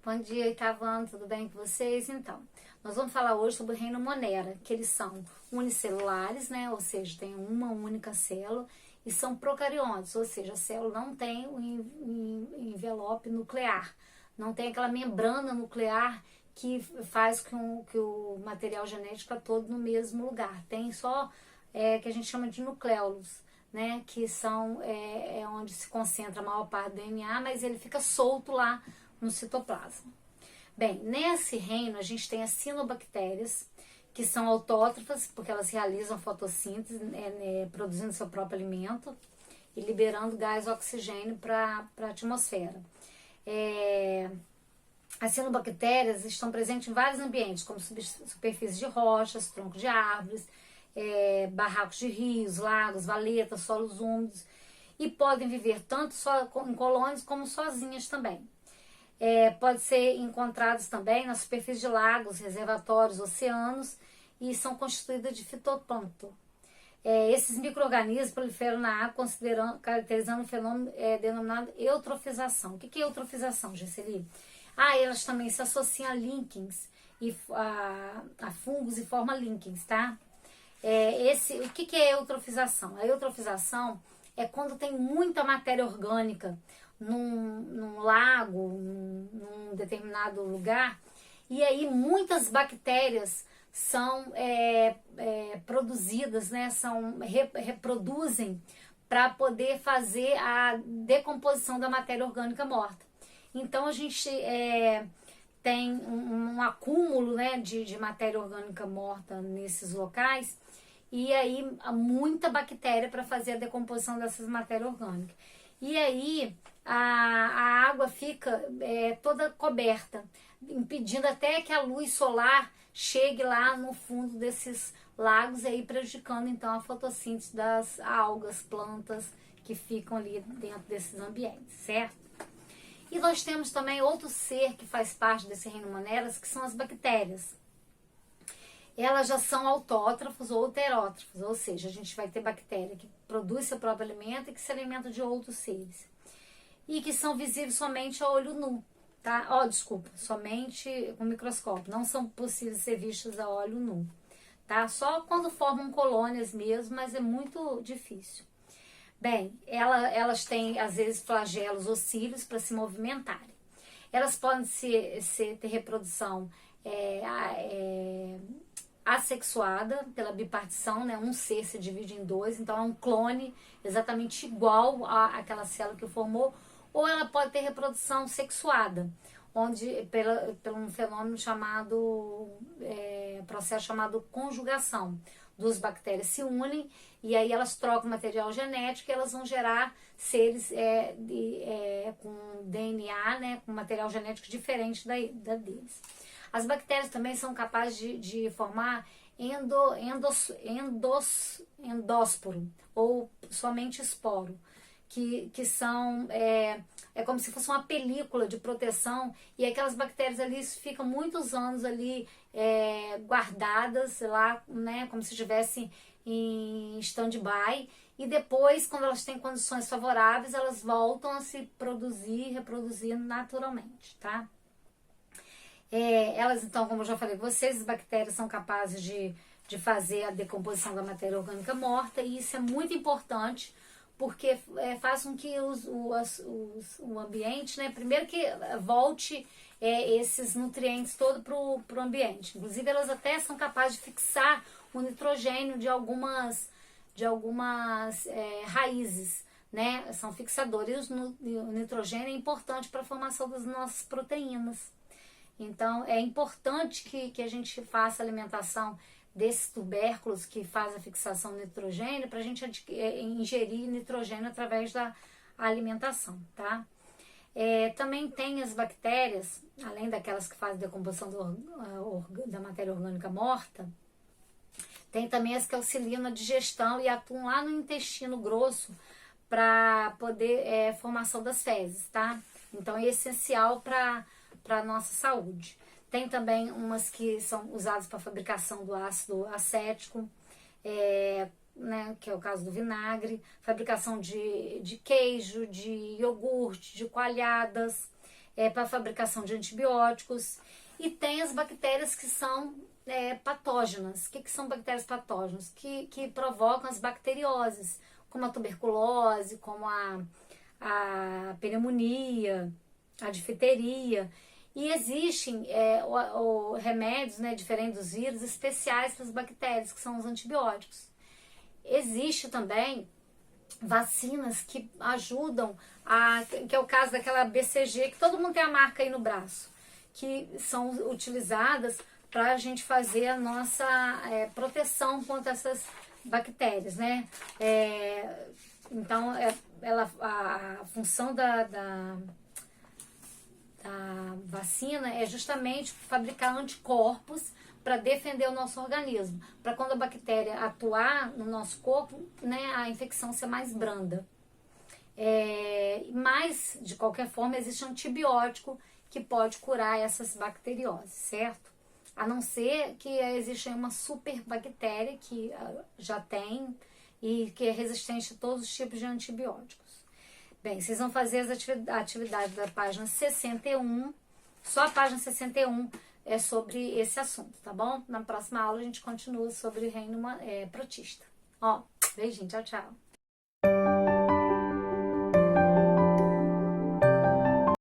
Bom dia, Itavano, tudo bem com vocês? Então, nós vamos falar hoje sobre o reino Monera, que eles são unicelulares, né? Ou seja, tem uma única célula, e são procariontes, ou seja, a célula não tem o envelope nuclear, não tem aquela membrana nuclear que faz que o material genético fique todo no mesmo lugar. Tem só que a gente chama de nucléolos, né? Que são onde se concentra a maior parte do DNA, mas ele fica solto lá no citoplasma. Bem, nesse reino a gente tem as cianobactérias, que são autótrofas, porque elas realizam fotossíntese, produzindo seu próprio alimento e liberando gás oxigênio para a atmosfera. As cianobactérias estão presentes em vários ambientes, como superfícies de rochas, troncos de árvores, barracos de rios, lagos, valetas, solos úmidos, e podem viver tanto em colônias como sozinhas também. Pode ser encontrados também na superfície de lagos, reservatórios, oceanos, e são constituídas de fitoplâncton. Esses micro-organismos proliferam na água, caracterizando um fenômeno denominado eutrofização. O que é eutrofização, Gesseli? Elas também se associam a líquens, a fungos e formam líquens, tá? O que é eutrofização? A eutrofização é quando tem muita matéria orgânica num lago, num determinado lugar, e aí muitas bactérias são produzidas, né, reproduzem para poder fazer a decomposição da matéria orgânica morta. Então a gente tem um acúmulo, né, de matéria orgânica morta nesses locais, e aí há muita bactéria para fazer a decomposição dessas matérias orgânicas. E aí a água fica toda coberta, impedindo até que a luz solar chegue lá no fundo desses lagos, e aí prejudicando então a fotossíntese das algas, plantas que ficam ali dentro desses ambientes, certo? E nós temos também outro ser que faz parte desse reino Moneras, que são as bactérias. Elas já são autótrofos ou heterótrofos, ou seja, a gente vai ter bactéria que produz seu próprio alimento e que se alimenta de outros seres. E que são visíveis somente a olho nu, tá? Somente com microscópio. Não são possíveis ser vistas a olho nu, tá? Só quando formam colônias mesmo, mas é muito difícil. Bem, elas têm, às vezes, flagelos ou cílios para se movimentarem. Elas podem ter reprodução assexuada pela bipartição, né? Um ser se divide em dois, então é um clone exatamente igual àquela célula que formou, ou ela pode ter reprodução sexuada, onde pelo um fenômeno chamado, processo chamado conjugação. Duas bactérias se unem e aí elas trocam material genético e elas vão gerar seres com DNA, né, com material genético diferente da deles. As bactérias também são capazes de formar endósporo ou somente esporo, que são como se fosse uma película de proteção, e aquelas bactérias ali ficam muitos anos ali guardadas lá, né, como se estivessem em stand-by, e depois, quando elas têm condições favoráveis, elas voltam a se reproduzir naturalmente, tá? Elas, então, como eu já falei com vocês, as bactérias são capazes de fazer a decomposição da matéria orgânica morta, e isso é muito importante, porque faz com que o ambiente, né, primeiro que volte esses nutrientes todos para o ambiente. Inclusive, elas até são capazes de fixar o nitrogênio de algumas raízes, né, são fixadores. O nitrogênio é importante para a formação das nossas proteínas. Então, é importante que a gente faça a alimentação desses tubérculos que faz a fixação do nitrogênio, para a gente ingerir nitrogênio através da alimentação, tá? Também tem as bactérias, além daquelas que fazem a decomposição da matéria orgânica morta, tem também as que auxiliam na digestão e atuam lá no intestino grosso para poder formação das fezes, tá? Então é essencial para a nossa saúde. Tem também umas que são usadas para a fabricação do ácido acético, né, que é o caso do vinagre, fabricação de queijo, de iogurte, de coalhadas, para a fabricação de antibióticos. E tem as bactérias que são patógenas. O que são bactérias patógenas? Que provocam as bacterioses, como a tuberculose, como a pneumonia, a difteria. E existem remédios, né, diferentes dos vírus, especiais para as bactérias, que são os antibióticos. Existe também vacinas que ajudam, que é o caso daquela BCG, que todo mundo tem a marca aí no braço, que são utilizadas para a gente fazer a nossa proteção contra essas bactérias, né? Então, a função da vacina é justamente fabricar anticorpos para defender o nosso organismo, para quando a bactéria atuar no nosso corpo, né, a infecção ser mais branda. Mas, de qualquer forma, existe um antibiótico que pode curar essas bacterioses, certo? A não ser que exista uma superbactéria que já tem e que é resistente a todos os tipos de antibióticos. Bem, vocês vão fazer as atividades da página 61, só a página 61 é sobre esse assunto, tá bom? Na próxima aula a gente continua sobre reino protista. Ó, beijinho, tchau, tchau.